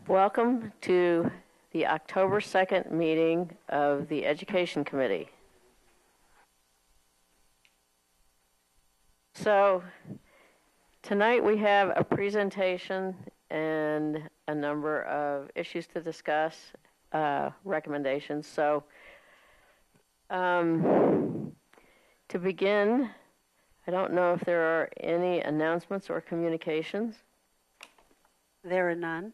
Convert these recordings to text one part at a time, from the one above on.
Welcome to the October 2nd meeting of the Education Committee. So tonight we have a presentation and a number of issues to discuss, recommendations. So to begin, I don't know if there are any announcements or communications. There are none.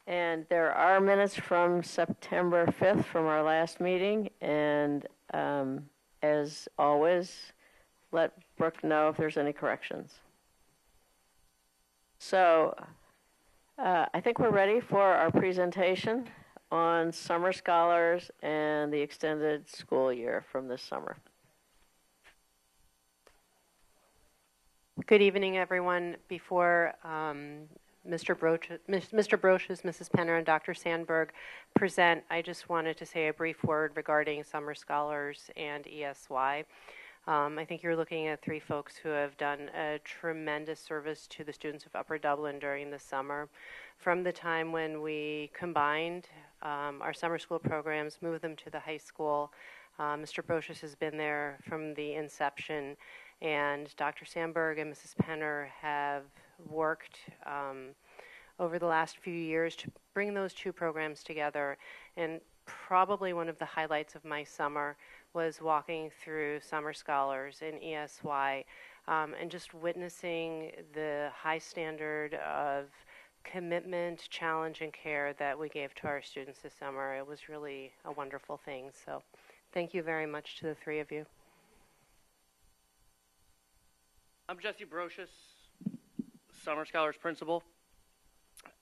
And there are minutes from September 5th from our last meeting, and as always, let Brooke know if there's any corrections. So I think we're ready for our presentation on summer scholars and the extended school year from this summer. Good evening, everyone. Before Mr. Brosius, Mrs. Penner, and Dr. Sandberg present, I just wanted to say a brief word regarding summer scholars and ESY. I think you're looking at three folks who have done a tremendous service to the students of Upper Dublin during the summer. From the time when we combined our summer school programs, moved them to the high school, Mr. Brosius has been there from the inception, and Dr. Sandberg and Mrs. Penner have worked over the last few years to bring those two programs together. And probably one of the highlights of my summer was walking through summer scholars in ESY and just witnessing the high standard of commitment, challenge, and care that we gave to our students this summer. It was really a wonderful thing. So thank you very much to the three of you. I'm Jesse Brosius, Summer Scholars Principal.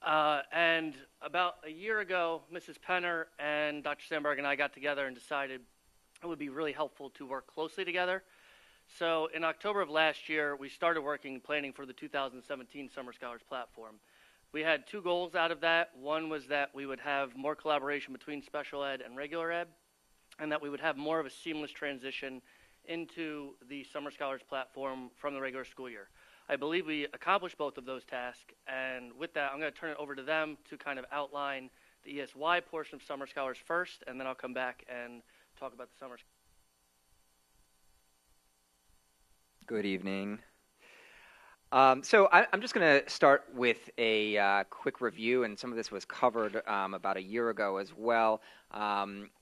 And about a year ago, Mrs. Penner and Dr. Sandberg and I got together and decided it would be really helpful to work closely together. So in October of last year, we started planning for the 2017 Summer Scholars platform. We had two goals out of that. One was that we would have more collaboration between special ed and regular ed, and that we would have more of a seamless transition into the Summer Scholars platform from the regular school year. I believe we accomplished both of those tasks, and with that, I'm going to turn it over to them to kind of outline the ESY portion of Summer Scholars first, and then I'll come back and talk about the Summer Scholars. Good evening. So I'm just going to start with a quick review, and some of this was covered about a year ago as well,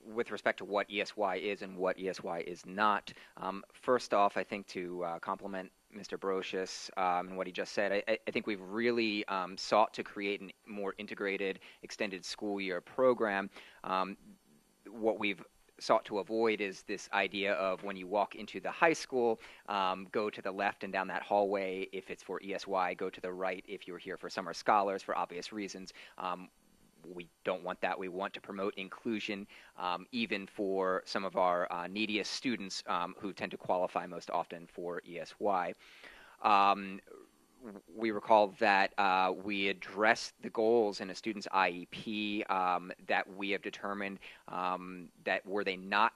with respect to what ESY is and what ESY is not. First off, I think to compliment Mr. Brosius and what he just said, I think we've really sought to create a more integrated extended school year program. What we've sought to avoid is this idea of when you walk into the high school, go to the left and down that hallway if it's for ESY, go to the right if you're here for summer scholars for obvious reasons. We don't want that. We want to promote inclusion even for some of our neediest students who tend to qualify most often for ESY. We recall that we address the goals in a student's IEP that we have determined that were they not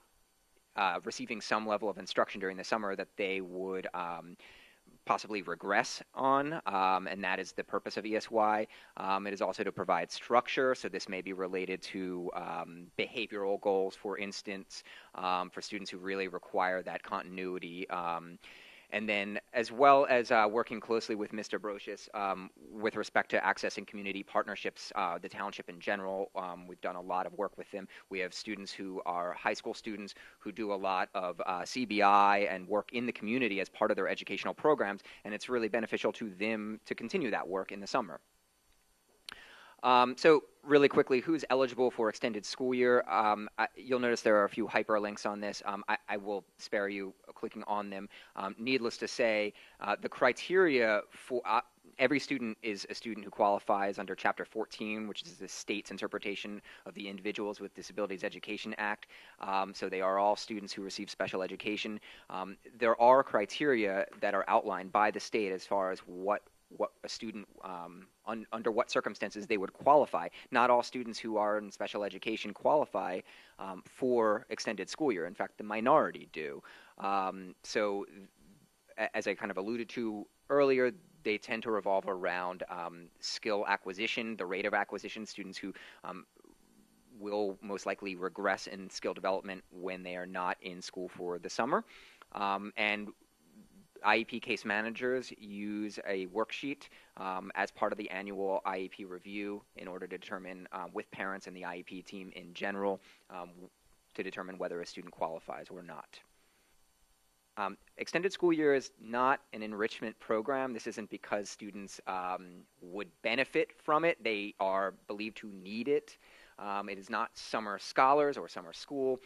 receiving some level of instruction during the summer, that they would possibly regress on, and that is the purpose of ESY. It is also to provide structure, so this may be related to behavioral goals, for instance, for students who really require that continuity. And then, as well as working closely with Mr. Brosius with respect to accessing community partnerships, the township in general, we've done a lot of work with them. We have students who are high school students who do a lot of CBI and work in the community as part of their educational programs, and it's really beneficial to them to continue that work in the summer. So really quickly, who's eligible for extended school year? You'll notice there are a few hyperlinks on this. I will spare you clicking on them. Needless to say, the criteria for every student is a student who qualifies under Chapter 14, which is the state's interpretation of the Individuals with Disabilities Education Act. So they are all students who receive special education. There are criteria that are outlined by the state as far as what a student, under what circumstances they would qualify. Not all students who are in special education qualify for extended school year. In fact, the minority do. So as I kind of alluded to earlier, they tend to revolve around skill acquisition, the rate of acquisition, students who will most likely regress in skill development when they are not in school for the summer. And IEP case managers use a worksheet as part of the annual IEP review in order to determine with parents and the IEP team in general to determine whether a student qualifies or not. Extended school year is not an enrichment program. This isn't because students would benefit from it. They are believed to need it. It is not summer scholars or summer school.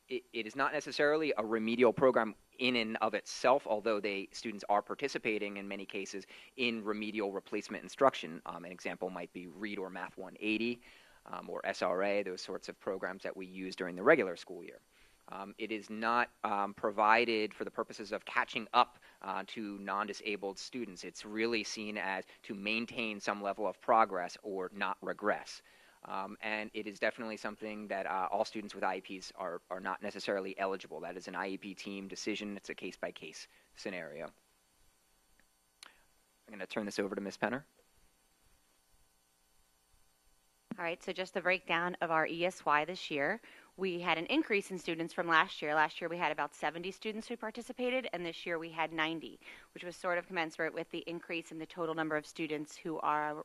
It is not necessarily a remedial program in and of itself, although students are participating in many cases in remedial replacement instruction. An example might be Read or Math 180 or SRA, those sorts of programs that we use during the regular school year. It is not provided for the purposes of catching up to non-disabled students. It's really seen as to maintain some level of progress or not regress. And it is definitely something that all students with IEPs are not necessarily eligible. That is an IEP team decision. It's a case-by-case scenario. I'm going to turn this over to Ms. Penner. All right, so just the breakdown of our ESY this year. We had an increase in students from last year. Last year we had about 70 students who participated, and this year we had 90, which was sort of commensurate with the increase in the total number of students who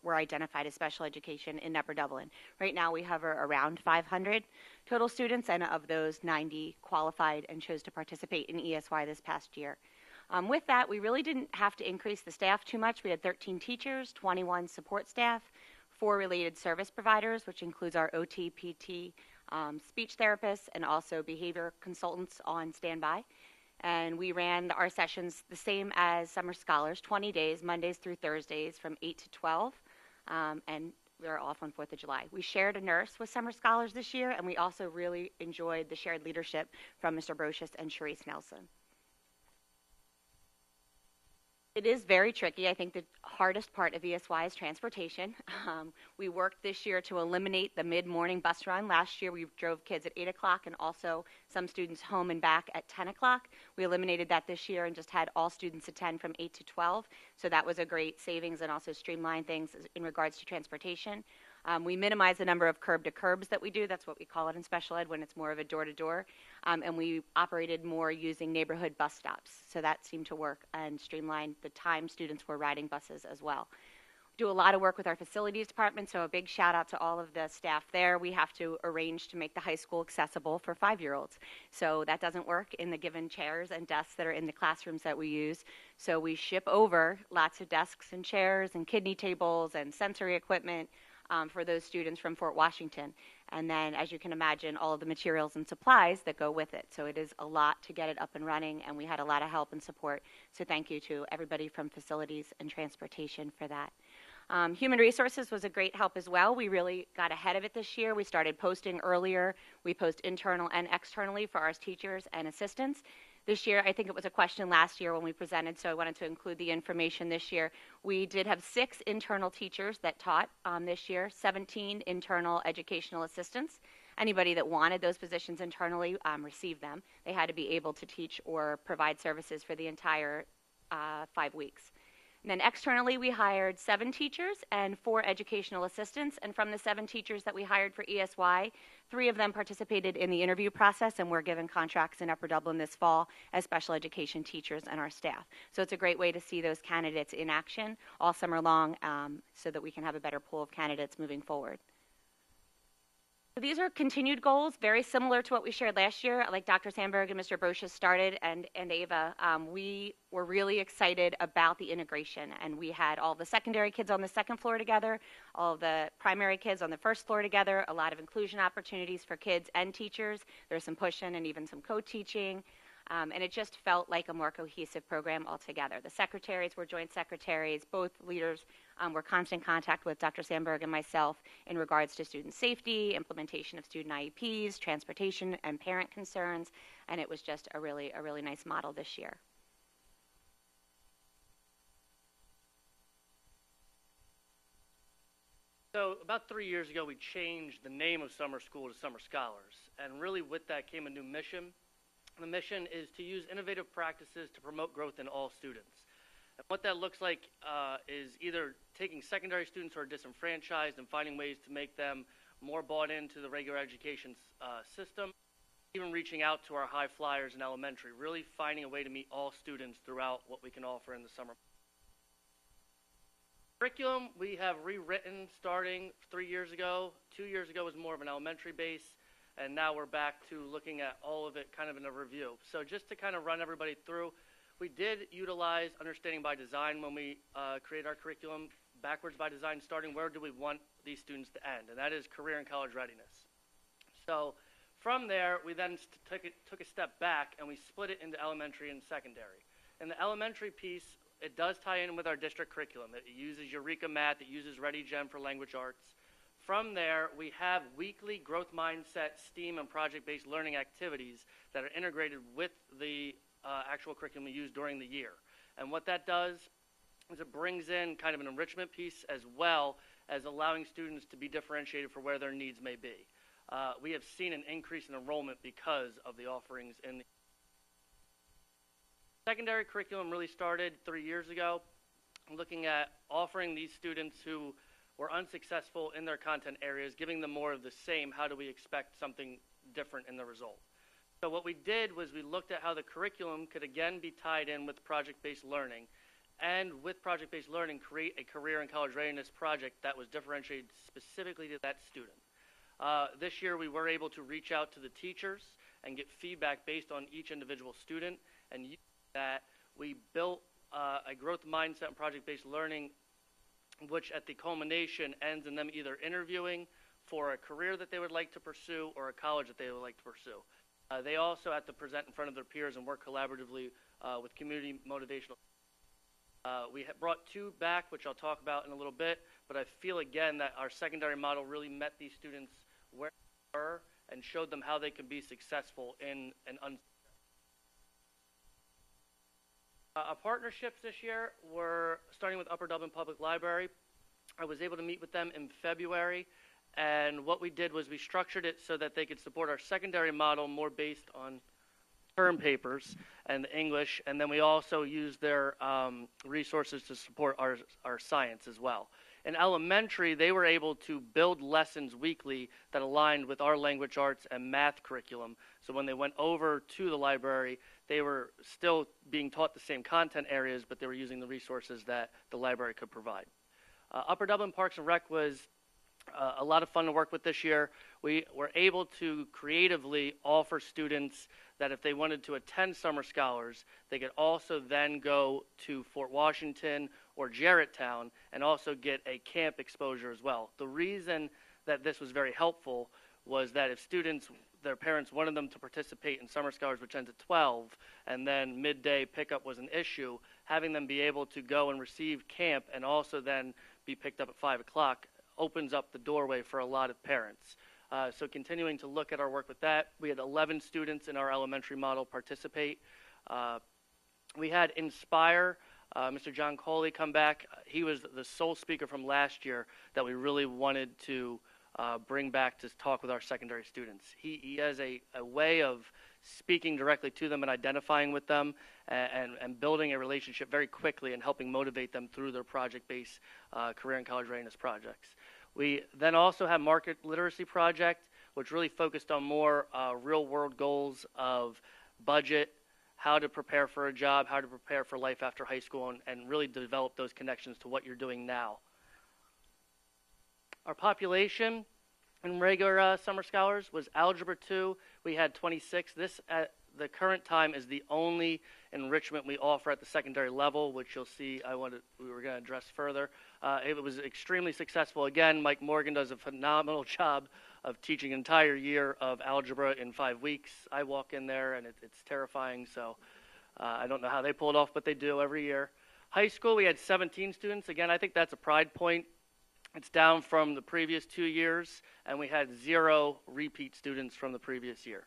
were identified as special education in Upper Dublin. Right now we hover around 500 total students, and of those, 90 qualified and chose to participate in ESY this past year. With that, we really didn't have to increase the staff too much. We had 13 teachers, 21 support staff, 4 related service providers, which includes our OT, PT, speech therapists, and also behavior consultants on standby. And we ran our sessions the same as summer scholars, 20 days, Mondays through Thursdays from 8 to 12, and we were off on 4th of July. We shared a nurse with summer scholars this year, and we also really enjoyed the shared leadership from Mr. Brosius and Sharice Nelson. It is very tricky. I think the hardest part of ESY is transportation. We worked this year to eliminate the mid-morning bus run. Last year we drove kids at 8 o'clock and also some students home and back at 10 o'clock. We eliminated that this year and just had all students attend from 8 to 12. So that was a great savings and also streamlined things in regards to transportation. We minimize the number of curb-to-curbs that we do. That's what we call it in special ed when it's more of a door-to-door. And we operated more using neighborhood bus stops. So that seemed to work and streamline the time students were riding buses as well. Do a lot of work with our facilities department, so a big shout out to all of the staff there. We have to arrange to make the high school accessible for 5-year-olds. So that doesn't work in the given chairs and desks that are in the classrooms that we use. So we ship over lots of desks and chairs and kidney tables and sensory equipment for those students from Fort Washington. And then, as you can imagine, all of the materials and supplies that go with it. So it is a lot to get it up and running, and we had a lot of help and support. So thank you to everybody from facilities and transportation for that. Human resources was a great help as well. We really got ahead of it this year. We started posting earlier. We post internal and externally for our teachers and assistants. This year, I think it was a question last year when we presented, so I wanted to include the information this year. We did have 6 internal teachers that taught this year, 17 internal educational assistants. Anybody that wanted those positions internally received them. They had to be able to teach or provide services for the entire 5 weeks. And then externally, we hired 7 teachers and 4 educational assistants. And from the 7 teachers that we hired for ESY, 3 of them participated in the interview process and were given contracts in Upper Dublin this fall as special education teachers and our staff. So it's a great way to see those candidates in action all summer long so that we can have a better pool of candidates moving forward. These are continued goals, very similar to what we shared last year. Like Dr. Sandberg and Mr. Brosius started, and Ava, we were really excited about the integration. And we had all the secondary kids on the second floor together, all the primary kids on the first floor together, a lot of inclusion opportunities for kids and teachers. There's some push-in and even some co-teaching. And it just felt like a more cohesive program altogether. The secretaries were joint secretaries. Both leaders were constant contact with Dr. Sandberg and myself in regards to student safety, implementation of student IEPs, transportation, and parent concerns. And it was just a really nice model this year. So about 3 years ago, we changed the name of summer school to Summer Scholars. And really with that came a new mission. The mission is to use innovative practices to promote growth in all students. And what that looks like is either taking secondary students who are disenfranchised and finding ways to make them more bought into the regular education system, even reaching out to our high flyers in elementary, really finding a way to meet all students throughout what we can offer in the summer. Curriculum we have rewritten starting 3 years ago. 2 years ago was more of an elementary base, and now we're back to looking at all of it kind of in a review. So just to kind of run everybody through, we did utilize understanding by design when we create our curriculum, backwards by design, starting where do we want these students to end, and that is career and college readiness. So from there, we then took a step back and we split it into elementary and secondary. In the elementary piece, it does tie in with our district curriculum. It uses Eureka Math, it uses ReadyGen for language arts. From there, we have weekly growth mindset, STEAM, and project-based learning activities that are integrated with the actual curriculum we use during the year. And what that does is it brings in kind of an enrichment piece as well as allowing students to be differentiated for where their needs may be. We have seen an increase in enrollment because of the offerings in the secondary curriculum. Really started 3 years ago, looking at offering these students who were unsuccessful in their content areas, giving them more of the same. How do we expect something different in the result? So what we did was we looked at how the curriculum could again be tied in with project-based learning, and with project-based learning create a career and college readiness project that was differentiated specifically to that student. This year we were able to reach out to the teachers and get feedback based on each individual student, and use that we built a growth mindset and project-based learning, which at the culmination ends in them either interviewing for a career that they would like to pursue or a college that they would like to pursue. They also have to present in front of their peers and work collaboratively with community motivational. We brought 2 back, which I'll talk about in a little bit, but I feel again that our secondary model really met these students where they were and showed them how they could be successful in an Our partnerships this year were starting with Upper Dublin Public Library. I was able to meet with them in February, and what we did was we structured it so that they could support our secondary model more based on term papers and English, and then we also used their resources to support our science as well. In elementary, they were able to build lessons weekly that aligned with our language arts and math curriculum. So when they went over to the library, they were still being taught the same content areas, but they were using the resources that the library could provide. Upper Dublin Parks and Rec was a lot of fun to work with this year. We were able to creatively offer students that if they wanted to attend Summer Scholars, they could also then go to Fort Washington or Jarretttown and also get a camp exposure as well. The reason that this was very helpful was that if students, their parents wanted them to participate in Summer Scholars, which ends at 12, and then midday pickup was an issue, having them be able to go and receive camp and also then be picked up at 5 o'clock opens up the doorway for a lot of parents. So continuing to look at our work with that, we had 11 students in our elementary model participate. We had Inspire, Mr. John Coley come back. He was the sole speaker from last year that we really wanted to bring back to talk with our secondary students. He has a way of speaking directly to them and identifying with them and building a relationship very quickly and helping motivate them through their project-based career and college readiness projects. We then also have Market Literacy Project, which really focused on more real-world goals of budget, how to prepare for a job, how to prepare for life after high school, and really develop those connections to what you're doing now. Our population in regular Summer Scholars was Algebra 2. We had 26. This, at the current time, is the only enrichment we offer at the secondary level, which you'll see we were going to address further. It was extremely successful. Again, Mike Morgan does a phenomenal job of teaching an entire year of algebra in 5 weeks. I walk in there, and it's terrifying, so I don't know how they pull it off, but they do every year. High school, we had 17 students. Again, I think that's a pride point. It's down from the previous 2 years, and we had 0 repeat students from the previous year.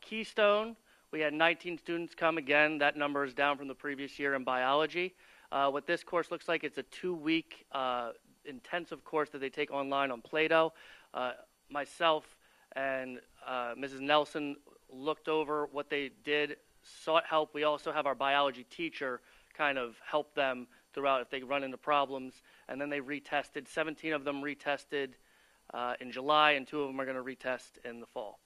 Keystone, we had 19 students come. Again, that number is down from the previous year in biology. What this course looks like, it's a 2-week intensive course that they take online on Play-Doh. Myself and Mrs. Nelson looked over what they did, sought help. We also have our biology teacher kind of help them throughout if they run into problems. And then they retested. 17 of them retested in July, and 2 of them are going to retest in the fall.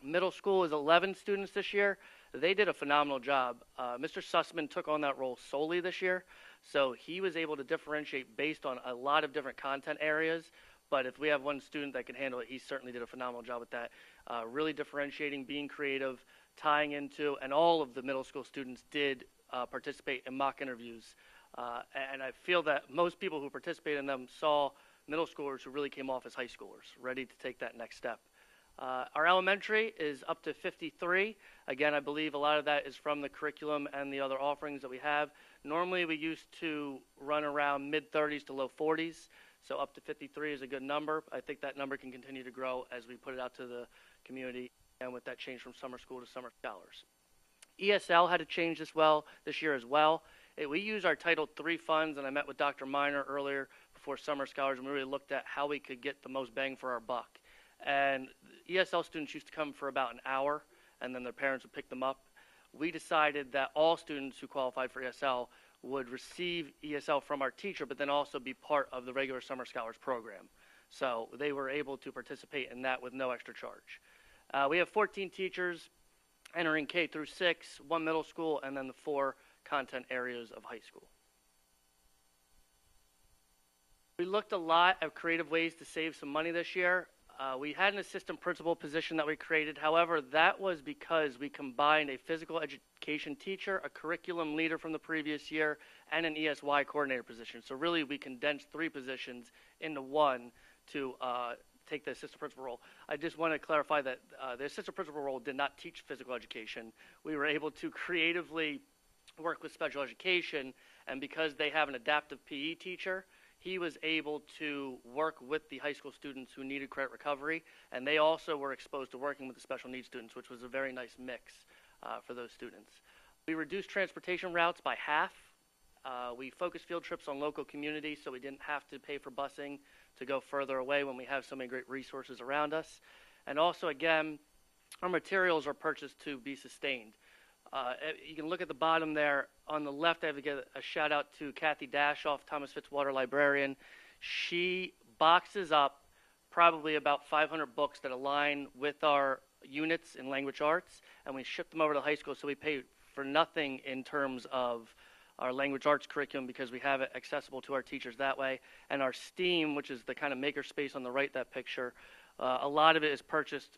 Middle school is 11 students this year. They did a phenomenal job. Mr. Sussman took on that role solely this year, so he was able to differentiate based on a lot of different content areas. But if we have one student that can handle it, he certainly did a phenomenal job with that. Really differentiating, being creative, tying into, and all of the middle school students did participate in mock interviews. And I feel that most people who participated in them saw middle schoolers who really came off as high schoolers, ready to take that next step. Our elementary is up to 53. Again, I believe a lot of that is from the curriculum and the other offerings that we have. Normally, we used to run around mid-30s to low 40s, so up to 53 is a good number. I think that number can continue to grow as we put it out to the community, and with that change from summer school to summer scholars. ESL had to change this year as well. We use our Title III funds, and I met with Dr. Miner earlier before summer scholars, and we really looked at how we could get the most bang for our buck. And ESL students used to come for about an hour, and then their parents would pick them up. We decided that all students who qualified for ESL would receive ESL from our teacher, but then also be part of the regular Summer Scholars program. So they were able to participate in that with no extra charge. We have 14 teachers entering K through 6, 1 middle school, and then the 4 content areas of high school. We looked a lot at creative ways to save some money this year. We had an assistant principal position that we created. However, that was because we combined a physical education teacher, a curriculum leader from the previous year, and an ESY coordinator position. So really, we condensed 3 positions into one to take the assistant principal role. I just want to clarify that the assistant principal role did not teach physical education. We were able to creatively work with special education, and because they have an adaptive PE teacher, he was able to work with the high school students who needed credit recovery, and they also were exposed to working with the special needs students, which was a very nice mix for those students. We reduced transportation routes by half. We focused field trips on local communities, so we didn't have to pay for busing to go further away when we have so many great resources around us. And also, again, our materials are purchased to be sustained. You can look at the bottom there. On the left, I have to give a shout out to Kathy Dashoff, Thomas Fitzwater librarian. She boxes up probably about 500 books that align with our units in language arts, and we ship them over to high school, so we pay for nothing in terms of our language arts curriculum because we have it accessible to our teachers that way. And our STEAM, which is the kind of maker space on the right, that picture, a lot of it is purchased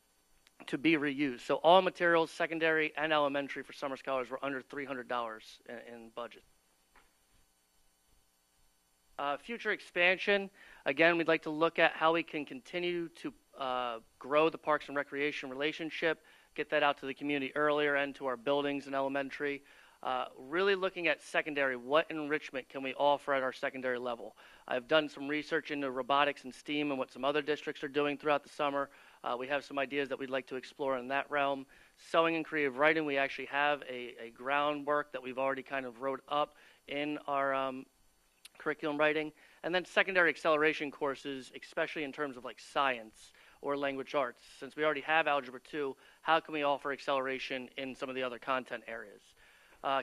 to be reused. So all materials, secondary and elementary for summer scholars, were under $300 in budget. Future expansion, again, we'd like to look at how we can continue to grow the Parks and Recreation relationship, get that out to the community earlier and to our buildings in elementary. Really looking at secondary, what enrichment can we offer at our secondary level? I've done some research into robotics and STEAM and what some other districts are doing throughout the summer. We have some ideas that we'd like to explore in that realm. Sewing and creative writing, we actually have a groundwork that we've already kind of wrote up in our curriculum writing. And then secondary acceleration courses, especially in terms of like science or language arts. Since we already have Algebra 2, how can we offer acceleration in some of the other content areas?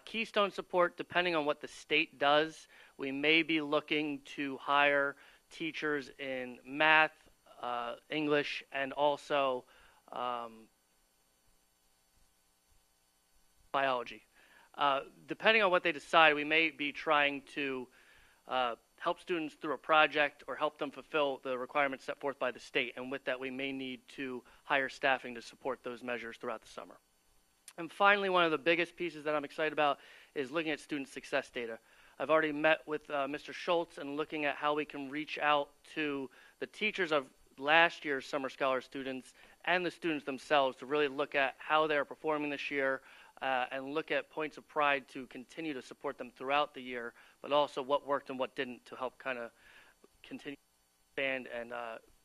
Keystone support, depending on what the state does, we may be looking to hire teachers in math, English, and also biology. Depending on what they decide, we may be trying to help students through a project or help them fulfill the requirements set forth by the state. And with that, we may need to hire staffing to support those measures throughout the summer. And finally, one of the biggest pieces that I'm excited about is looking at student success data. I've already met with Mr. Schultz and looking at how we can reach out to the teachers of last year's Summer Scholar students and the students themselves to really look at how they're performing this year and look at points of pride to continue to support them throughout the year, but also what worked and what didn't to help kind of continue to expand and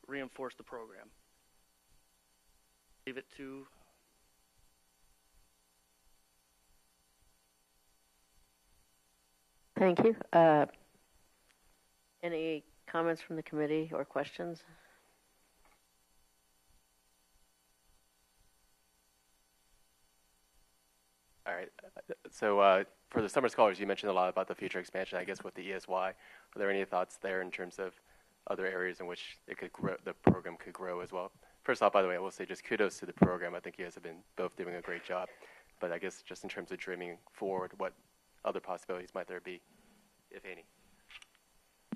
reinforce the program. Leave it to... Thank you. Any comments from the committee or questions? All right. So for the summer scholars, you mentioned a lot about the future expansion, I guess, with the ESY. Are there any thoughts there in terms of other areas in which it could grow, the program could grow as well? First off, by the way, I will say just kudos to the program. I think you guys have been both doing a great job. But I guess just in terms of dreaming forward, what other possibilities might there be, if any?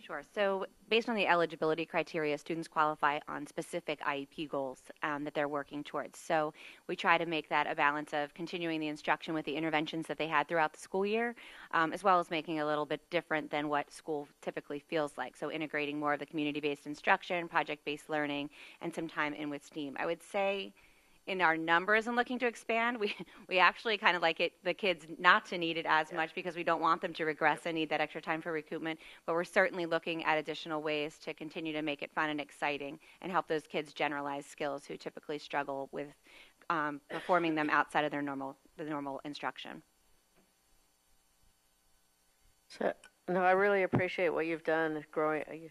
Sure. So based on the eligibility criteria, students qualify on specific IEP goals that they're working towards. So we try to make that a balance of continuing the instruction with the interventions that they had throughout the school year, as well as making it a little bit different than what school typically feels like. So integrating more of the community-based instruction, project-based learning, and some time in with STEAM. I would say in our numbers and looking to expand, we actually kind of like the kids not to need it as much because we don't want them to regress and need that extra time for recoupment. But we're certainly looking at additional ways to continue to make it fun and exciting and help those kids generalize skills who typically struggle with performing them outside of the normal instruction. So, no, I really appreciate what you've done growing.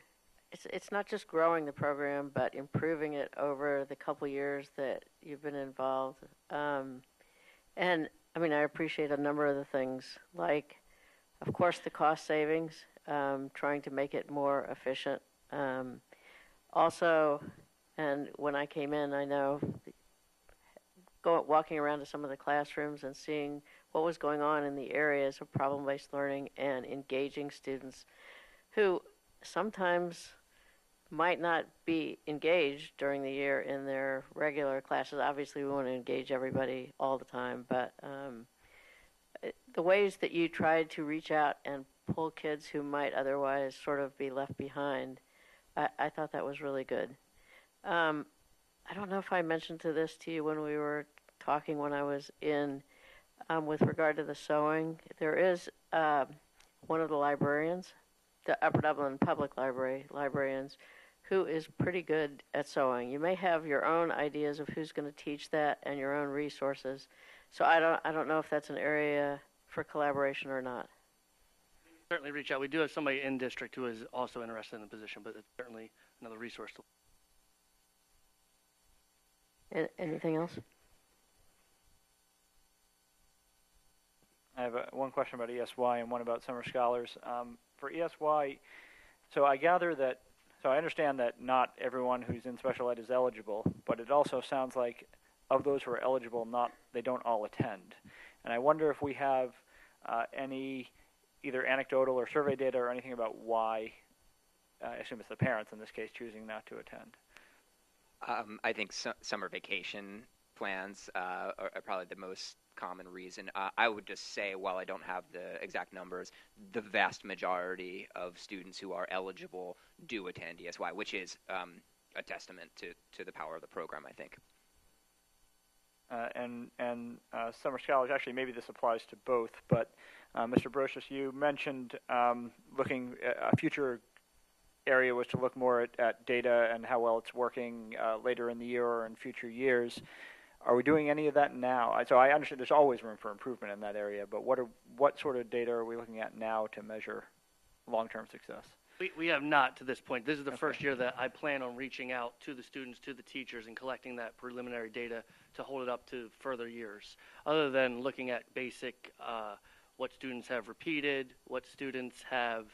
It's not just growing the program, but improving it over the couple years that you've been involved. And I mean, I appreciate a number of the things, like, of course, the cost savings, trying to make it more efficient. Also, and when I came in, I know walking around to some of the classrooms and seeing what was going on in the areas of problem-based learning and engaging students who sometimes might not be engaged during the year in their regular classes. Obviously, we want to engage everybody all the time, but the ways that you tried to reach out and pull kids who might otherwise sort of be left behind, I thought that was really good. I don't know if I mentioned this to you when we were talking when I was in with regard to the sewing. There is one of the librarians, the Upper Dublin Public Library librarians, who is pretty good at sewing. You may have your own ideas of who's going to teach that and your own resources. So I don't know if that's an area for collaboration or not. Certainly reach out. We do have somebody in district who is also interested in the position, but it's certainly another resource. Anything else? I have one question about ESY and one about summer scholars. For ESY, so I gather that, so I understand that not everyone who's in special ed is eligible, but it also sounds like of those who are eligible, they don't all attend. And I wonder if we have any either anecdotal or survey data or anything about why, I assume it's the parents in this case, choosing not to attend. I think summer vacation plans are probably the most common reason. I would just say, while I don't have the exact numbers, the vast majority of students who are eligible do attend ESY, which is a testament to the power of the program, I think. And summer scholars, actually maybe this applies to both, but Mr. Brosius, you mentioned looking at a future area was to look more at data and how well it's working later in the year or in future years. Are we doing any of that now? So I understand there's always room for improvement in that area, but what sort of data are we looking at now to measure long-term success? We have not to this point. This is the first year that I plan on reaching out to the students, to the teachers, and collecting that preliminary data to hold it up to further years, other than looking at basic what students have repeated, what students have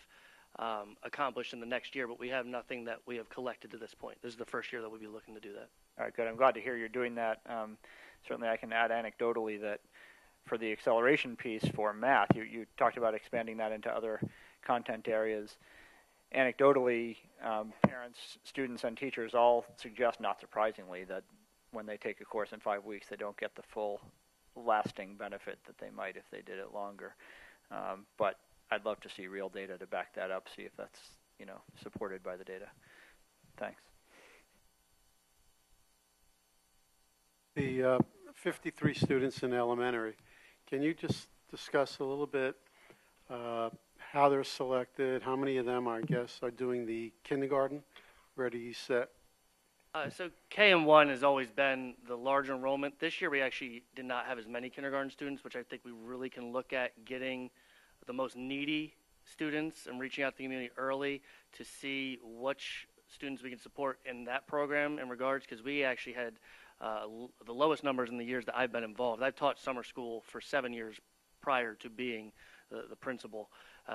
accomplished in the next year, but we have nothing that we have collected to this point. This is the first year that we'll be looking to do that. All right, good. I'm glad to hear you're doing that. Certainly I can add anecdotally that for the acceleration piece for math, you talked about expanding that into other content areas. Anecdotally, parents, students, and teachers all suggest, not surprisingly, that when they take a course in 5 weeks, they don't get the full lasting benefit that they might if they did it longer. But I'd love to see real data to back that up, see if that's supported by the data. Thanks. The 53 students in elementary, can you just discuss a little bit how they're selected, how many of them, I guess, are doing the kindergarten, ready, set? So KM1 has always been the larger enrollment. This year we actually did not have as many kindergarten students, which I think we really can look at getting the most needy students and reaching out to the community early to see which students we can support in that program in regards, because we actually had the lowest numbers in the years that I've been involved. I've taught summer school for 7 years prior to being the principal.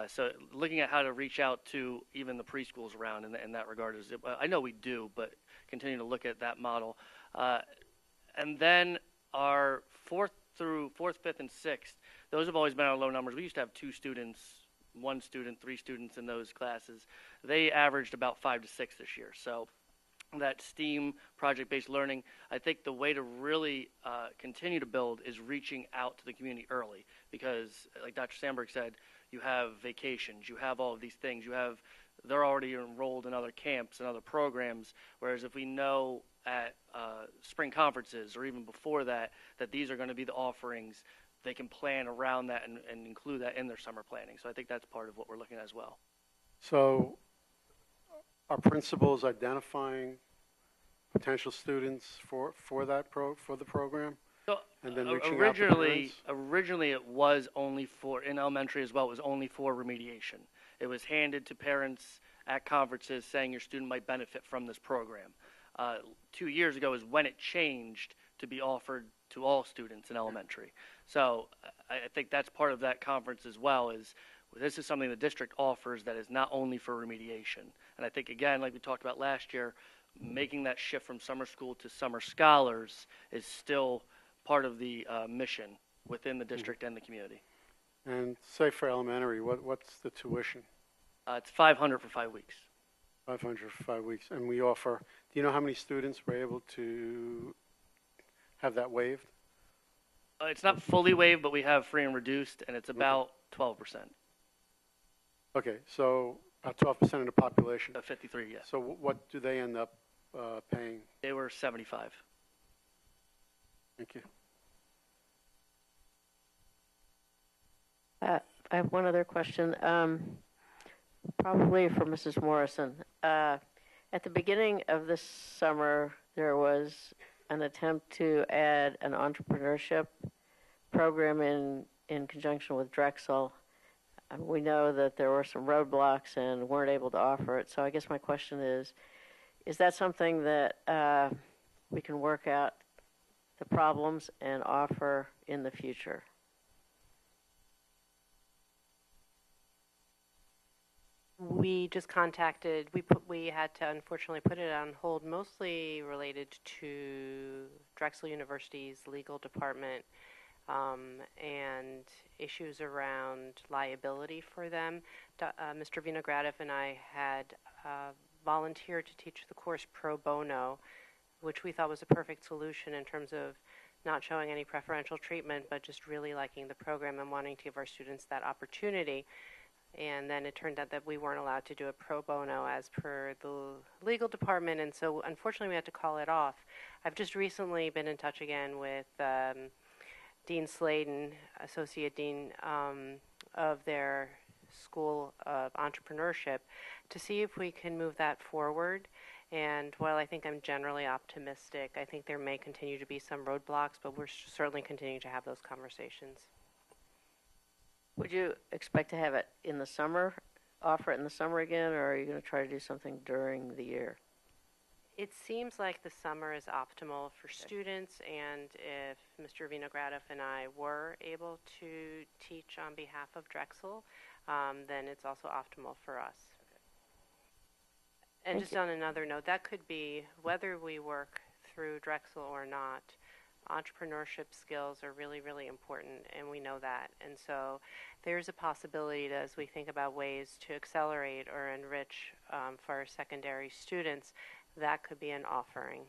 So looking at how to reach out to even the preschools around in that regard is, I know we do, but continue to look at that model. And then our fourth, fifth, and sixth, those have always been our low numbers. We used to have 2 students, 1 student, 3 students in those classes. They averaged about 5 to 6 this year. So that STEAM project-based learning, I think the way to really continue to build is reaching out to the community early, because like Dr. Sandberg said, you have vacations, you have all of these things, they're already enrolled in other camps and other programs, whereas if we know at spring conferences or even before that these are going to be the offerings, they can plan around that and include that in their summer planning. So I think that's part of what we're looking at as well. So are principals identifying potential students for the program? So And then reaching out to parents? originally it was only for, in elementary as well, it was only for remediation. It was handed to parents at conferences saying your student might benefit from this program. 2 years ago is when it changed to be offered to all students in elementary. So I think that's part of that conference as well, is this is something the district offers that is not only for remediation. And I think, again, like we talked about last year, making that shift from summer school to summer scholars is still part of the mission within the district and the community. And say for elementary, what's the tuition? It's $500 for 5 weeks. 500 for 5 weeks. And we offer, do you know how many students were able to have that waived? It's not fully waived, but we have free and reduced, and it's about 12%. Okay, so about 12% of the population. 53, yes. So what do they end up paying? They were 75. Thank you. I have one other question, probably for Mrs. Morrison. At the beginning of this summer, there was an attempt to add an entrepreneurship program in conjunction with Drexel. We know that there were some roadblocks and weren't able to offer it. So I guess my question is that something that we can work out the problems and offer in the future? We just contacted, we had to unfortunately put it on hold, mostly related to Drexel University's legal department and issues around liability for them. Mr. Vinogradov and I had volunteered to teach the course pro bono, which we thought was a perfect solution in terms of not showing any preferential treatment, but just really liking the program and wanting to give our students that opportunity. And then it turned out that we weren't allowed to do a pro bono as per the legal department, and so unfortunately we had to call it off. I've just recently been in touch again with Dean Sladen, Associate Dean of their School of Entrepreneurship, to see if we can move that forward. And while I think I'm generally optimistic, I think there may continue to be some roadblocks, but we're certainly continuing to have those conversations. Would you expect to have it in the summer, offer it in the summer again, or are you going to try to do something during the year? It seems like the summer is optimal for students, and if Mr. Vinogradov and I were able to teach on behalf of Drexel, then it's also optimal for us. And just on another note, that could be whether we work through Drexel or not. Entrepreneurship skills are really, really important, and we know that. And so there's a possibility that as we think about ways to accelerate or enrich for our secondary students, that could be an offering.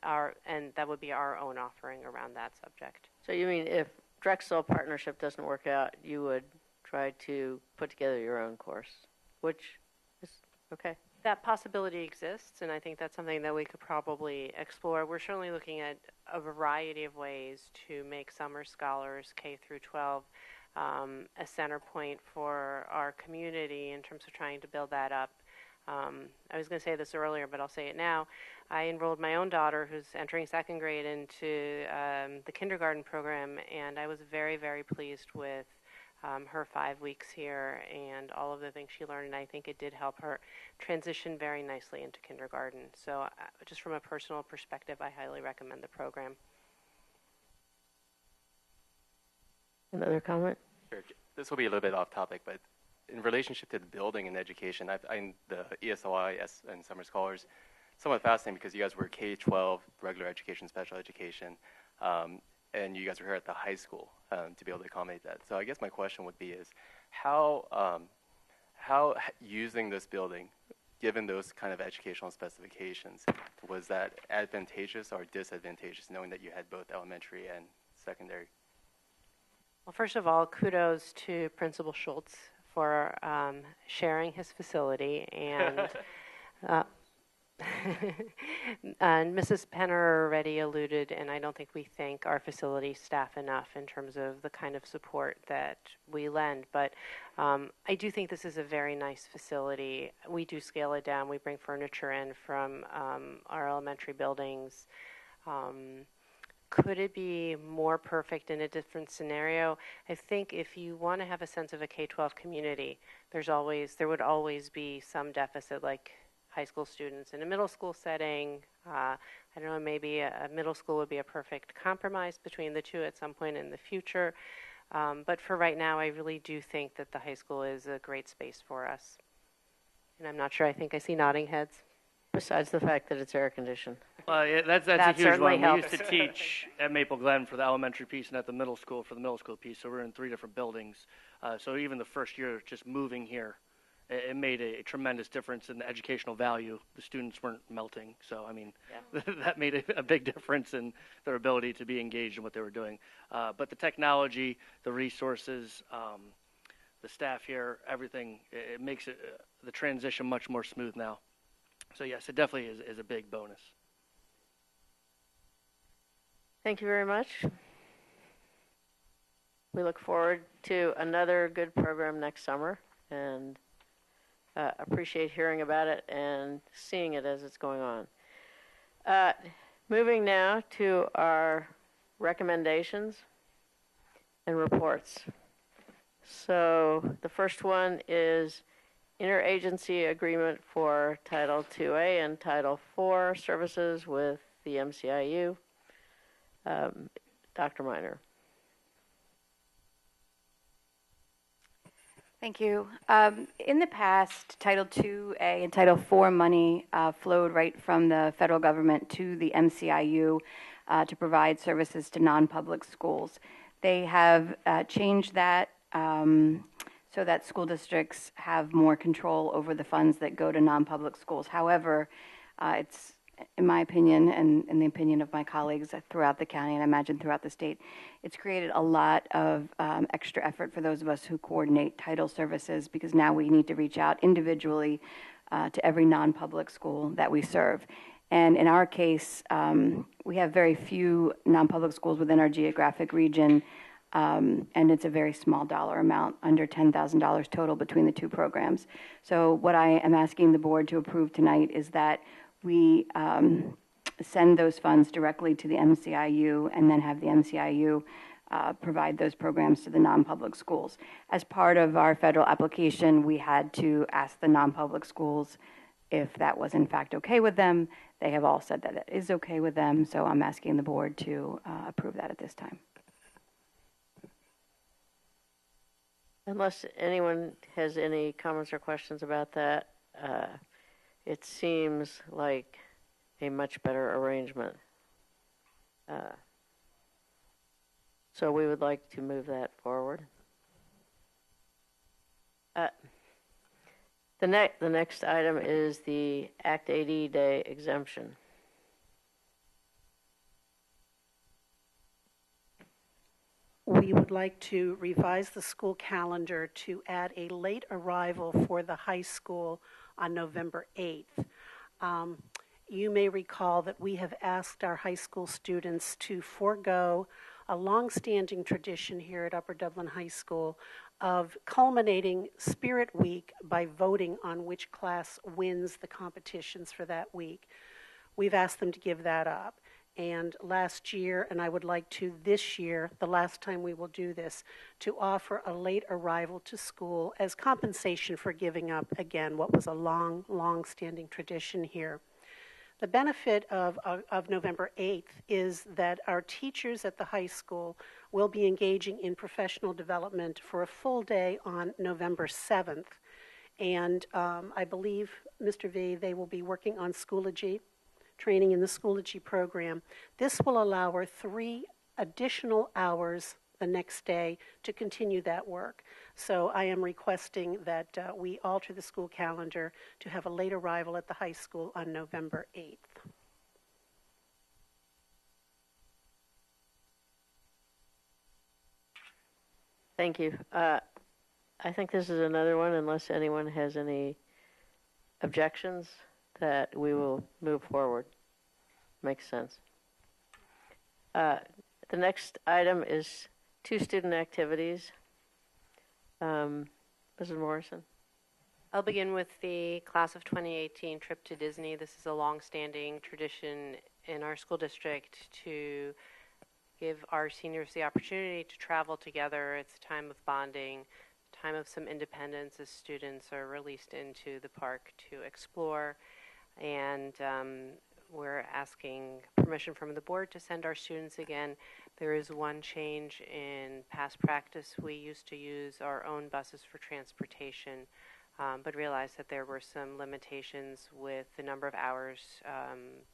And that would be our own offering around that subject. So you mean if Drexel partnership doesn't work out, you would try to put together your own course, which is okay. That possibility exists, and I think that's something that we could probably explore. We're certainly looking at a variety of ways to make summer scholars K through 12 a center point for our community in terms of trying to build that up. I was going to say this earlier, but I'll say it now. I enrolled my own daughter, who's entering second grade, into the kindergarten program, and I was very, very pleased with her 5 weeks here and all of the things she learned, and I think it did help her transition very nicely into kindergarten. So just from a personal perspective, I highly recommend the program. Another comment? Sure. this will be a little bit off topic, but in relationship to the building and education, I'm the ESOI and Summer Scholars, somewhat fascinating because you guys were K-12, regular education, special education, and you guys were here at the high school to be able to accommodate that. So I guess my question would be is how using this building, given those kind of educational specifications, was that advantageous or disadvantageous, knowing that you had both elementary and secondary? Well, first of all, kudos to Principal Schultz for sharing his facility, and and Mrs. Penner already alluded, and I don't think we thank our facility staff enough in terms of the kind of support that we lend. But I do think this is a very nice facility. We do scale it down. We bring furniture in from our elementary buildings. Could it be more perfect in a different scenario? I think if you want to have a sense of a K-12 community, there would always be some deficit, like high school students in a middle school setting. I don't know, maybe a middle school would be a perfect compromise between the two at some point in the future. But for right now, I really do think that the high school is a great space for us. And I'm not sure, I think I see nodding heads. Besides the fact that it's air conditioned. Yeah, that's That a huge certainly one. helps. We used to teach at Maple Glen for the elementary piece and at the middle school for the middle school piece, so we're in 3 different buildings. So even the first year just moving here, it made a tremendous difference in the educational value. The students weren't melting, so I mean, that made a big difference in their ability to be engaged in what they were doing. But the technology, the resources, the staff here, everything, it makes the transition much more smooth now. So yes, it definitely is a big bonus. Thank you very much. We look forward to another good program next summer, and appreciate hearing about it and seeing it as it's going on. Moving now to our recommendations and reports. So the first one is interagency agreement for Title IIA and Title IV services with the MCIU. Dr. Miner. Thank you. In the past, Title IIA and Title IV money flowed right from the federal government to the MCIU to provide services to non-public schools. They have changed that so that school districts have more control over the funds that go to non-public schools. However, it's, in my opinion, and in the opinion of my colleagues throughout the county, and I imagine throughout the state, it's created a lot of extra effort for those of us who coordinate title services, because now we need to reach out individually to every non-public school that we serve. And in our case, we have very few non-public schools within our geographic region, and it's a very small dollar amount, under $10,000 total between the two programs. So what I am asking the board to approve tonight is that we send those funds directly to the MCIU and then have the MCIU provide those programs to the non-public schools. As part of our federal application, we had to ask the non-public schools if that was in fact okay with them. They have all said that it is okay with them, so I'm asking the board to approve that at this time. Unless anyone has any comments or questions about that, it seems like a much better arrangement. So we would like to move that forward. The next item is the Act 80 day exemption. We would like to revise the school calendar to add a late arrival for the high school on November 8th. You may recall that we have asked our high school students to forego a long-standing tradition here at Upper Dublin High School of culminating Spirit Week by voting on which class wins the competitions for that week. We've asked them to give that up. And last year, and I would like to this year, the last time we will do this, to offer a late arrival to school as compensation for giving up, again, what was a long-standing tradition here. The benefit of November 8th is that our teachers at the high school will be engaging in professional development for a full day on November 7th. And I believe, Mr. V, they will be working on Schoology, training in the Schoology program. This will allow our 3 additional hours the next day to continue that work. So I am requesting that we alter the school calendar to have a late arrival at the high school on November 8th. Thank you. I think this is another one, unless anyone has any objections, that we will move forward. Makes sense. The next item is 2 student activities. Mrs. Morrison. I'll begin with the class of 2018 trip to Disney. This is a long-standing tradition in our school district to give our seniors the opportunity to travel together. It's a time of bonding, time of some independence as students are released into the park to explore. And we're asking permission from the board to send our students again. There is one change in past practice. We used to use our own buses for transportation, but realized that there were some limitations with the number of hours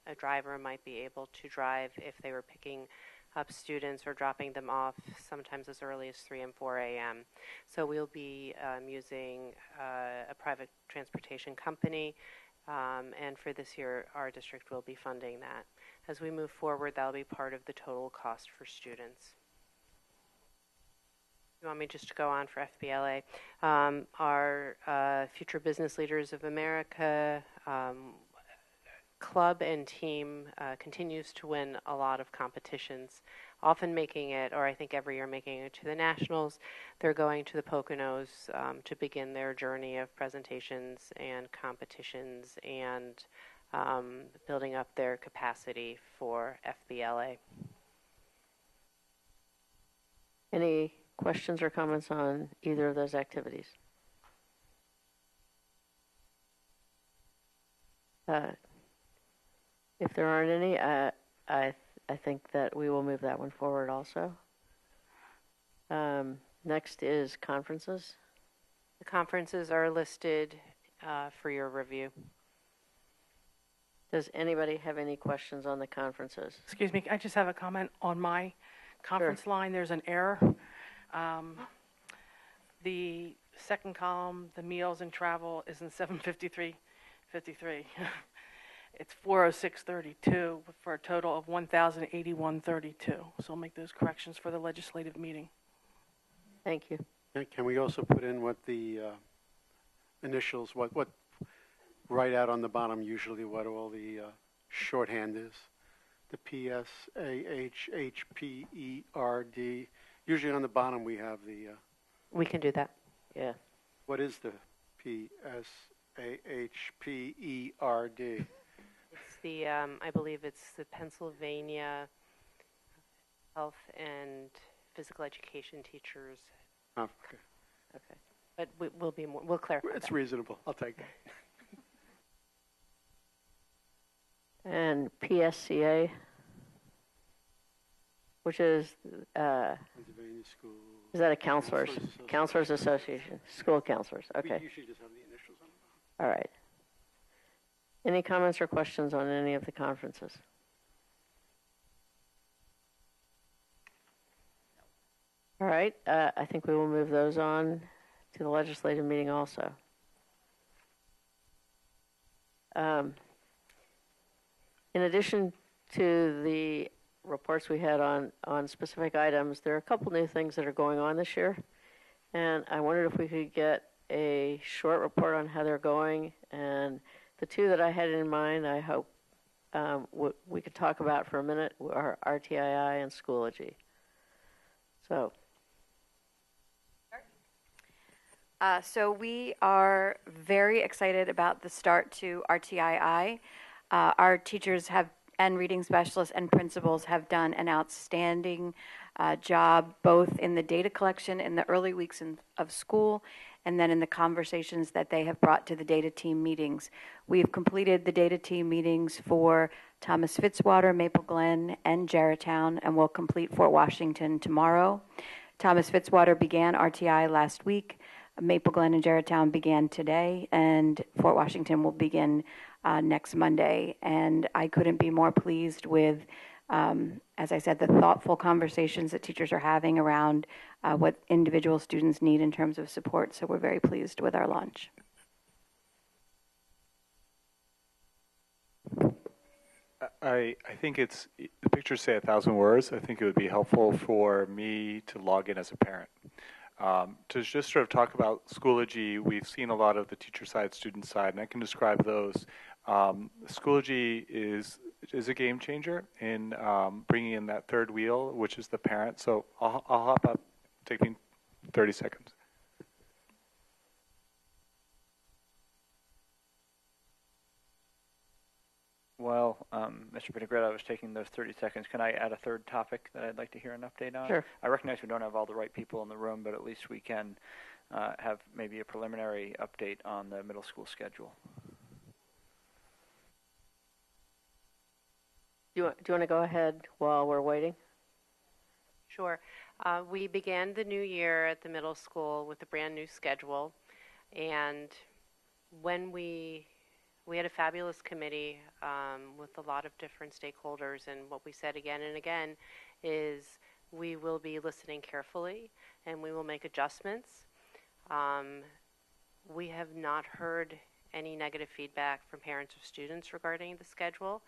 a driver might be able to drive if they were picking up students or dropping them off sometimes as early as 3 and 4 a.m. So we'll be using a private transportation company, and for this year, our district will be funding that. As we move forward, that'll be part of the total cost for students. You want me just to go on for FBLA? Our Future Business Leaders of America club and team continues to win a lot of competitions, often making it, or I think every year making it to the nationals. They're going to the Poconos to begin their journey of presentations and competitions and building up their capacity for FBLA. Any questions or comments on either of those activities? If there aren't any, I think that we will move that one forward also. Next is conferences. The conferences are listed for your review. Does anybody have any questions on the conferences? Excuse me, I just have a comment on my conference line. There's an error. The second column, the meals and travel, is in 753.53. It's 406.32 for a total of 1,081.32. So I'll make those corrections for the legislative meeting. Thank you. And can we also put in what the initials, what right out on the bottom usually what all the shorthand is? The PSAHHPERD. Usually on the bottom we have the... We can do that. Yeah. What is the PSAHPERD? It's the, I believe it's the Pennsylvania Health and Physical Education Teachers. Oh, okay. Okay. But we'll clarify It's that. reasonable. I'll take that. And PSCA, which is, Pennsylvania School. is that a counselors association? School counselors, okay. We usually just have the initials on the bottom. All right. Any comments or questions on any of the conferences? All right, I think we will move those on to the legislative meeting also. In addition to the reports we had on specific items, there are a couple new things that are going on this year, and I wondered if we could get a short report on how they're going. And the two that I had in mind, I hope we could talk about for a minute, are Rti and Schoology. So. So we are very excited about the start to RTII. Our teachers and reading specialists and principals have done an outstanding job both in the data collection in the early weeks of school and then in the conversations that they have brought to the data team meetings. We've completed the data team meetings for Thomas Fitzwater, Maple Glen, and Jarretttown, and we'll complete Fort Washington tomorrow. Thomas Fitzwater began RTI last week. Maple Glen and Jarretttown began today, and Fort Washington will begin next Monday. And I couldn't be more pleased with, as I said, the thoughtful conversations that teachers are having around what individual students need in terms of support. So we're very pleased with our launch. I think it's, the pictures say 1,000 words. I think it would be helpful for me to log in as a parent. To just sort of talk about Schoology, we've seen a lot of the teacher side, student side, and I can describe those. Schoology is a game changer in bringing in that third wheel, which is the parent. So I'll hop up, take me 30 seconds. Well, Mr. Vinaigrette, I was taking those 30 seconds. Can I add a third topic that I'd like to hear an update on? Sure. I recognize we don't have all the right people in the room, but at least we can have maybe a preliminary update on the middle school schedule. Do you want to go ahead while we're waiting? Sure. We began the new year at the middle school with a brand new schedule, and when we had a fabulous committee with a lot of different stakeholders, and what we said again and again is we will be listening carefully and we will make adjustments. We have not heard any negative feedback from parents or students regarding the schedule.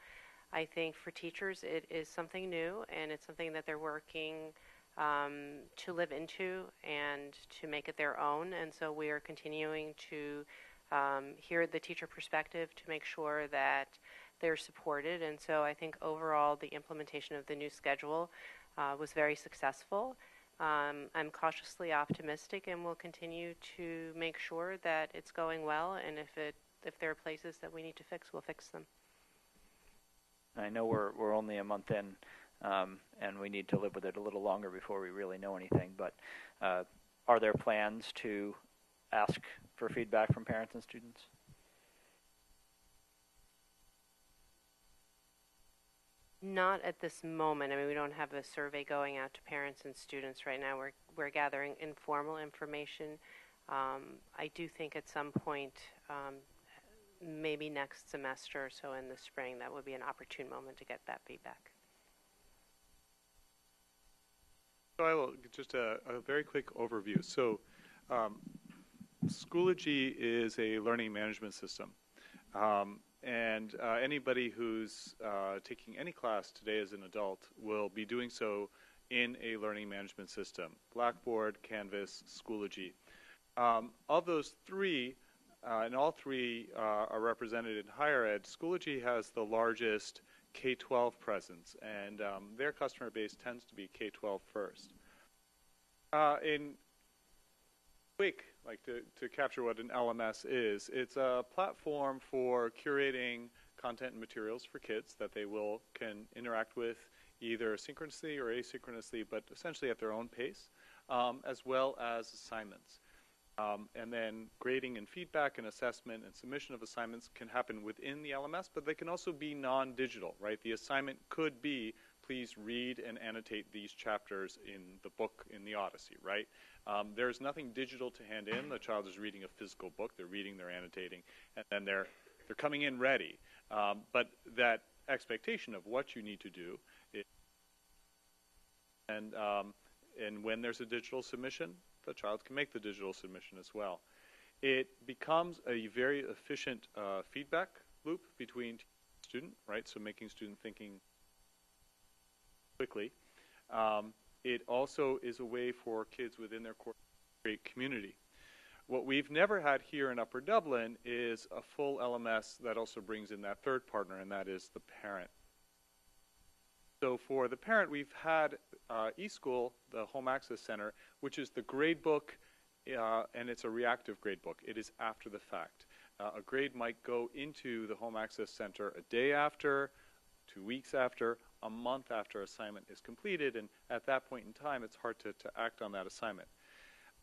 I think for teachers it is something new, and it's something that they're working to live into and to make it their own, and so we are continuing to hear the teacher perspective to make sure that they're supported. And so I think overall the implementation of the new schedule was very successful. I'm cautiously optimistic, and we'll continue to make sure that it's going well, and if there are places that we need to fix, we'll fix them. I know we're only a month in, and we need to live with it a little longer before we really know anything, but are there plans to ask for feedback from parents and students? Not at this moment. I mean, we don't have a survey going out to parents and students right now. We're gathering informal information. I do think at some point, maybe next semester or so in the spring, that would be an opportune moment to get that feedback. So I will just a very quick overview. So Schoology is a learning management system. And anybody who's taking any class today as an adult will be doing so in a learning management system: Blackboard, Canvas, Schoology. Of those three, and all three are represented in higher ed, Schoology has the largest K-12 presence, and their customer base tends to be K-12 first. In quick, like to capture what an LMS is, it's a platform for curating content and materials for kids that they can interact with either synchronously or asynchronously, but essentially at their own pace, as well as assignments. And then grading and feedback and assessment and submission of assignments can happen within the LMS, but they can also be non-digital, right? The assignment could be, please read and annotate these chapters in the book in the Odyssey, right? There's nothing digital to hand in. The child is reading a physical book. They're reading, they're annotating, and then they're coming in ready. But that expectation of what you need to do is, and when there's a digital submission, the child can make the digital submission as well. It becomes a very efficient feedback loop between student, right? So making student thinking quickly. It also is a way for kids within their course to create community. What we've never had here in Upper Dublin is a full LMS that also brings in that third partner, and that is the parent. So for the parent, we've had eSchool, the Home Access Center, which is the grade book, and it's a reactive grade book. It is after the fact. A grade might go into the Home Access Center a day after, 2 weeks after, a month after assignment is completed, and at that point in time, it's hard to act on that assignment.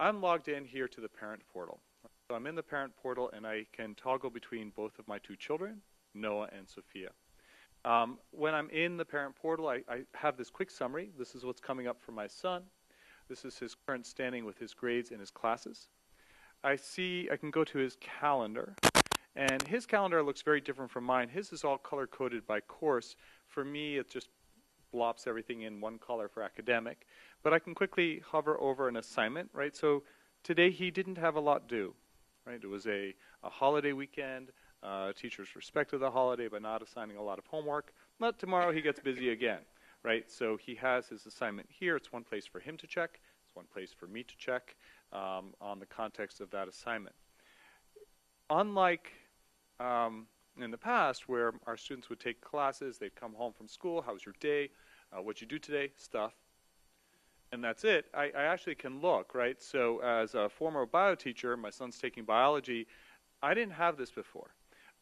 I'm logged in here to the parent portal. So I'm in the parent portal, and I can toggle between both of my two children, Noah and Sophia. When I'm in the parent portal, I have this quick summary. This is what's coming up for my son. This is his current standing with his grades and his classes. I can go to his calendar, and his calendar looks very different from mine. His is all color-coded by course. For me, it just blops everything in one color for academic. But I can quickly hover over an assignment, right? So today he didn't have a lot due, right? It was a holiday weekend. Teachers respected the holiday by not assigning a lot of homework. But tomorrow he gets busy again, right? So he has his assignment here. It's one place for him to check. It's one place for me to check on the context of that assignment. Unlike in the past, where our students would take classes, they'd come home from school, how was your day, what'd you do today, stuff, and that's it. I actually can look, right? So as a former bio teacher, my son's taking biology, I didn't have this before.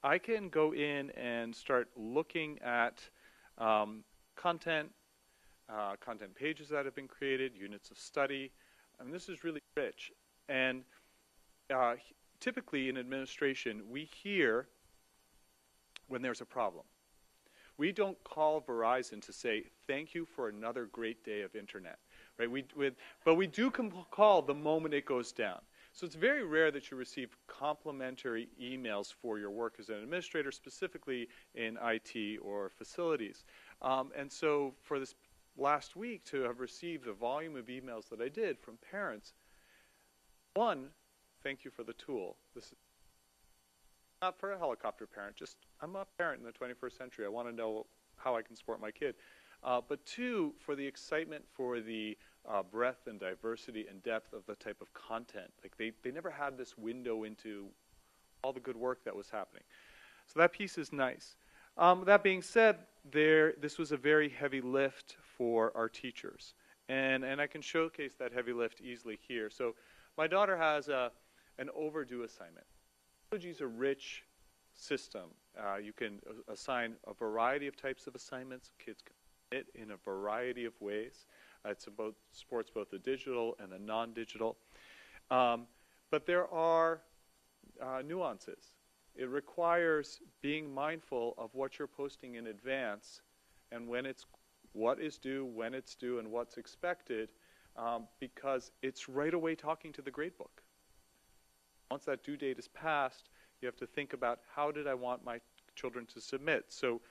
I can go in and start looking at content pages that have been created, units of study. I mean, this is really rich. And typically in administration, we hear when there's a problem. We don't call Verizon to say, thank you for another great day of internet, right? But we do call the moment it goes down. So it's very rare that you receive complimentary emails for your work as an administrator, specifically in IT or facilities. And so for this last week to have received the volume of emails that I did from parents, one, thank you for the tool. This is not for a helicopter parent, just I'm a parent in the 21st century. I want to know how I can support my kid. But two, for the excitement for the breadth and diversity and depth of the type of content. Like they never had this window into all the good work that was happening. So that piece is nice. That being said, this was a very heavy lift for our teachers. And I can showcase that heavy lift easily here. So my daughter has an overdue assignment. Schoology is a rich system. You can assign a variety of types of assignments. Kids can fit in a variety of ways. It supports both the digital and the non-digital. But there are nuances. It requires being mindful of what you're posting in advance and what is due, when it's due, and what's expected, because it's right away talking to the gradebook. Once that due date is passed, you have to think about how did I want my children to submit. So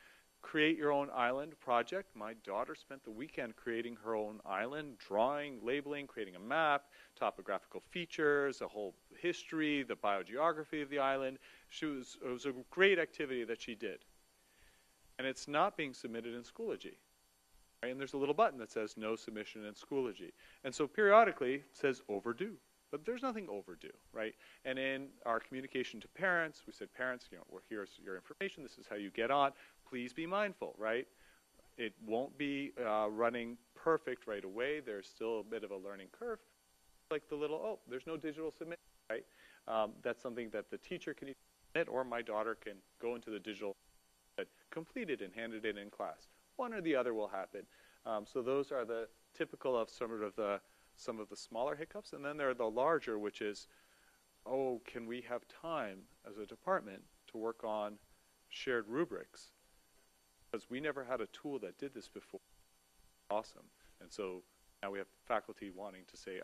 create your own island project. My daughter spent the weekend creating her own island, drawing, labeling, creating a map, topographical features, a whole history, the biogeography of the island. It was a great activity that she did. And it's not being submitted in Schoology. Right? And there's a little button that says no submission in Schoology. And so periodically it says overdue. But there's nothing overdue, right? And in our communication to parents, we said, parents, well, here's your information. This is how you get on. Please be mindful, right? It won't be running perfect right away. There's still a bit of a learning curve. Like the little, there's no digital submission, right? That's something that the teacher can submit, or my daughter can go into the digital, complete it and hand it in class. One or the other will happen. So those are the typical of some of the smaller hiccups, and then there are the larger, which is, can we have time as a department to work on shared rubrics? Because we never had a tool that did this before. Awesome. And so now we have faculty wanting to say,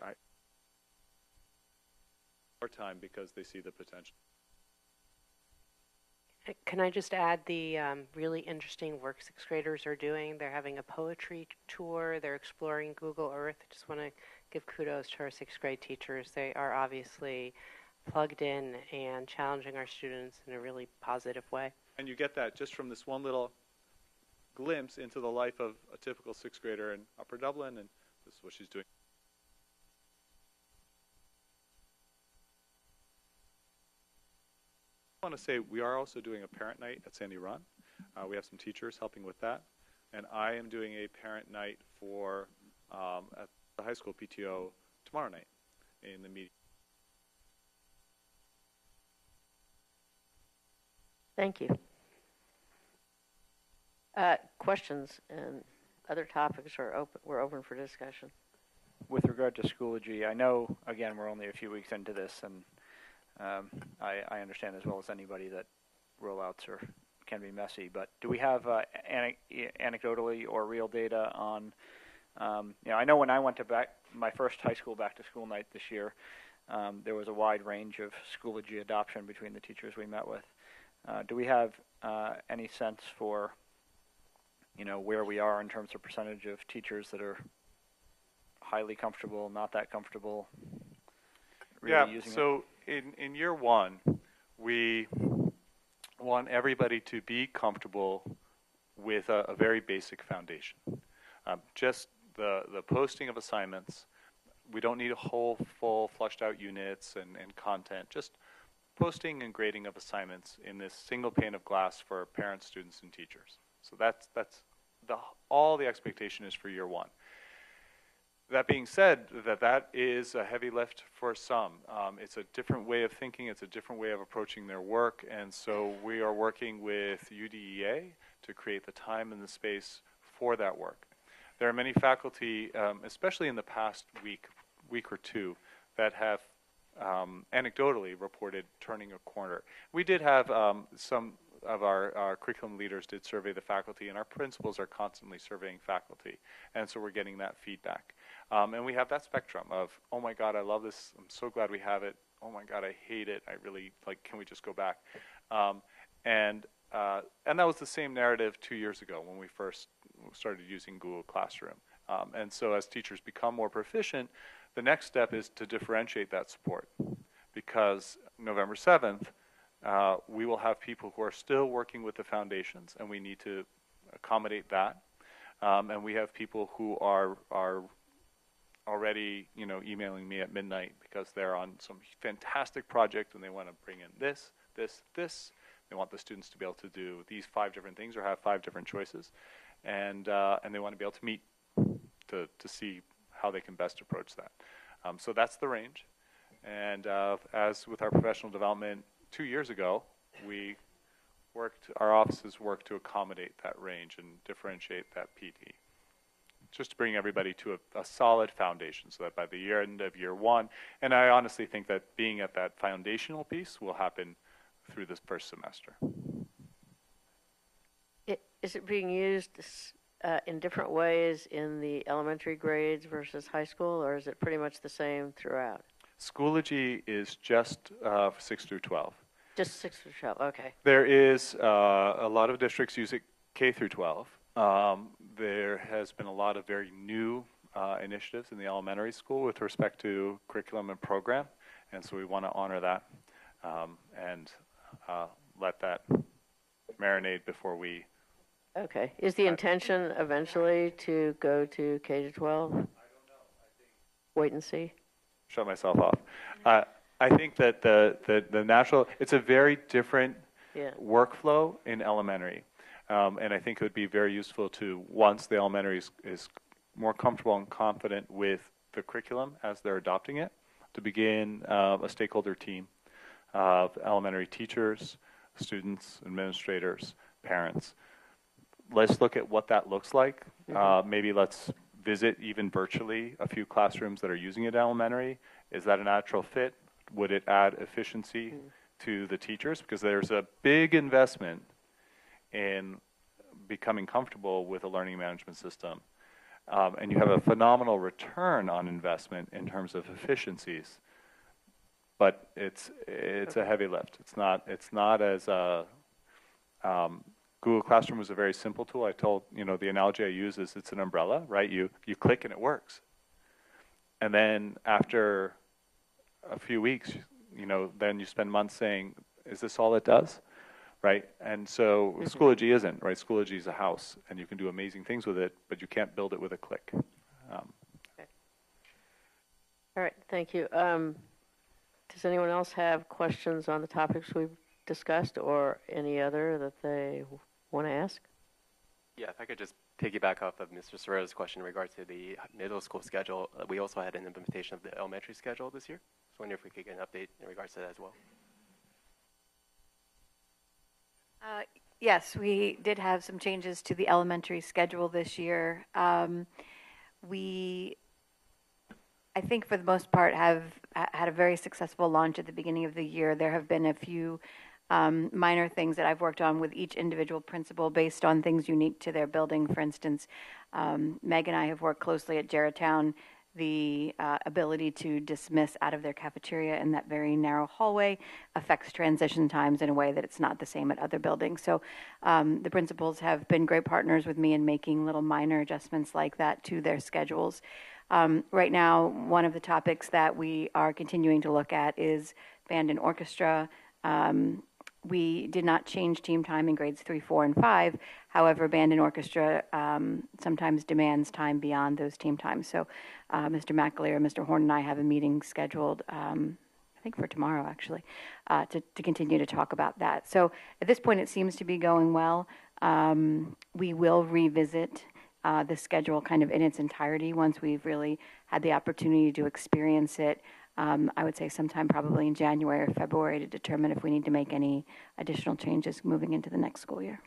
more time because they see the potential. Can I just add the really interesting work sixth graders are doing? They're having a poetry tour. They're exploring Google Earth. I just want to give kudos to our sixth grade teachers. They are obviously plugged in and challenging our students in a really positive way. And you get that just from this one little glimpse into the life of a typical sixth grader in Upper Dublin, and this is what she's doing. I want to say we are also doing a parent night at Sandy Run. We have some teachers helping with that, and I am doing a parent night for at the high school PTO tomorrow night in the meeting. Thank you. Questions and other topics are open. We're open for discussion. with regard to Schoology, I know, again, we're only a few weeks into this, and I understand as well as anybody that rollouts can be messy, but do we have anecdotally or real data on, I know when I went to my first high school back-to-school night this year, there was a wide range of Schoology adoption between the teachers we met with. Do we have any sense for, where we are in terms of percentage of teachers that are highly comfortable, not that comfortable, really using it? So in year one, we want everybody to be comfortable with a very basic foundation. Just the posting of assignments. We don't need a whole full flushed out units and content. Just posting and grading of assignments in this single pane of glass for parents, students, and teachers. So that's all the expectation is for year one. That being said, that is a heavy lift for some. It's a different way of thinking. It's a different way of approaching their work. And so we are working with UDEA to create the time and the space for that work. There are many faculty, especially in the past week or two, that have anecdotally reported turning a corner. We did have some of our curriculum leaders did survey the faculty, and our principals are constantly surveying faculty. And so we're getting that feedback. And we have that spectrum of, oh my God, I love this. I'm so glad we have it. Oh my God, I hate it. I really, can we just go back? And that was the same narrative 2 years ago when we first started using Google Classroom. And so as teachers become more proficient, the next step is to differentiate that support. Because November 7th, we will have people who are still working with the foundations, and we need to accommodate that. And we have people who are already, emailing me at midnight because they're on some fantastic project and they want to bring in this. They want the students to be able to do these 5 different things or have 5 different choices, and they want to be able to meet to see how they can best approach that. So that's the range. And as with our professional development 2 years ago, our offices worked to accommodate that range and differentiate that PD. Just to bring everybody to a solid foundation so that by the end of year one, and I honestly think that being at that foundational piece will happen through this first semester. Is it being used in different ways in the elementary grades versus high school, or is it pretty much the same throughout? Schoology is just 6 through 12. Just 6 through 12, okay. There is a lot of districts use it K through 12. There has been a lot of very new initiatives in the elementary school with respect to curriculum and program, and so we want to honor that and let that marinate before we... Okay. Is the intention eventually to go to K to 12? I don't know. Wait and see. Shut myself off. I think that the natural, it's a very different workflow in elementary. And I think it would be very useful to, once the elementary is more comfortable and confident with the curriculum as they're adopting it, to begin a stakeholder team of elementary teachers, students, administrators, parents. Let's look at what that looks like. Maybe let's visit even virtually a few classrooms that are using it elementary. Is that a natural fit? Would it add efficiency to the teachers? Because there's a big investment in becoming comfortable with a learning management system. And you have a phenomenal return on investment in terms of efficiencies. But it's a heavy lift. It's not as Google Classroom was a very simple tool. I told, the analogy I use is it's an umbrella, right? You click and it works. And then after a few weeks, then you spend months saying, is this all it does? Right? And so Schoology isn't, right? Schoology is a house, and you can do amazing things with it, but you can't build it with a click. Okay. All right, thank you. Does anyone else have questions on the topics we've discussed or any other that they want to ask? Yeah, if I could just piggyback off of Mr. Serra's question in regards to the middle school schedule. We also had an implementation of the elementary schedule this year. So I wonder if we could get an update in regards to that as well. Yes, we did have some changes to the elementary schedule this year. We I think for the most part have had a very successful launch at the beginning of the year. There have been a few minor things that I've worked on with each individual principal based on things unique to their building. For instance, Meg and I have worked closely at Jarretttown, the ability to dismiss out of their cafeteria in that very narrow hallway affects transition times in a way that it's not the same at other buildings. So the principals have been great partners with me in making little minor adjustments like that to their schedules. Right now, one of the topics that we are continuing to look at is band and orchestra. We did not change team time in grades 3, 4, and 5. However, band and orchestra sometimes demands time beyond those team times. So Mr. McAleer, Mr. Horn, and I have a meeting scheduled, I think for tomorrow actually, to continue to talk about that. So at this point, it seems to be going well. We will revisit the schedule kind of in its entirety once we've really had the opportunity to experience it. I would say sometime probably in January or February to determine if we need to make any additional changes moving into the next school year.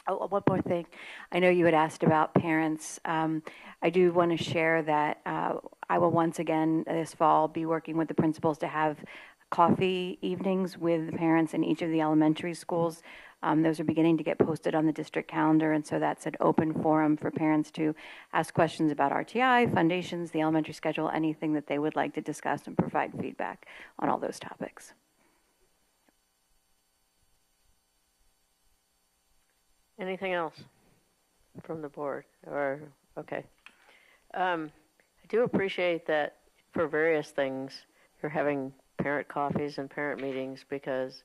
Oh, one more thing. I know you had asked about parents. I do want to share that I will once again this fall be working with the principals to have coffee evenings with the parents in each of the elementary schools. Those are beginning to get posted on the district calendar, and so that's an open forum for parents to ask questions about RTI, foundations, the elementary schedule, anything that they would like to discuss and provide feedback on all those topics. Anything else from the board? Or okay. I do appreciate that for various things you're having parent coffees and parent meetings because,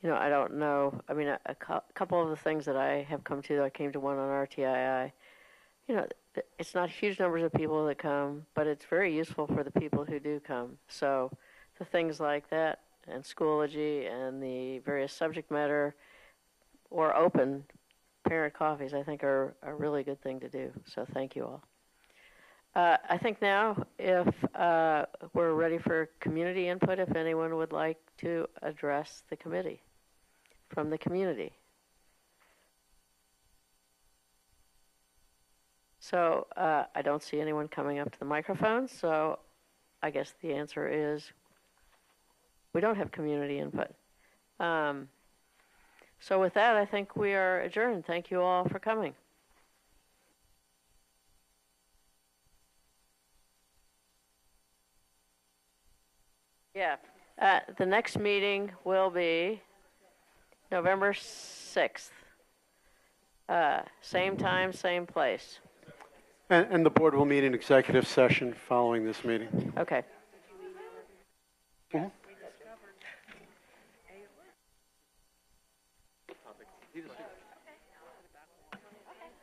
you know, I don't know. I mean, a couple of the things that I have come to, I came to one on RTII. You know, it's not huge numbers of people that come, but it's very useful for the people who do come. So the things like that and Schoology and the various subject matter or open parent coffees, I think are a really good thing to do. So thank you all. I think now if we're ready for community input, if anyone would like to address the committee from the community. So I don't see anyone coming up to the microphone, so I guess the answer is we don't have community input. So with that, I think we are adjourned. Thank you all for coming. Yeah. The next meeting will be November 6th. Same time, same place. And the board will meet in executive session following this meeting. Okay. Mm-hmm.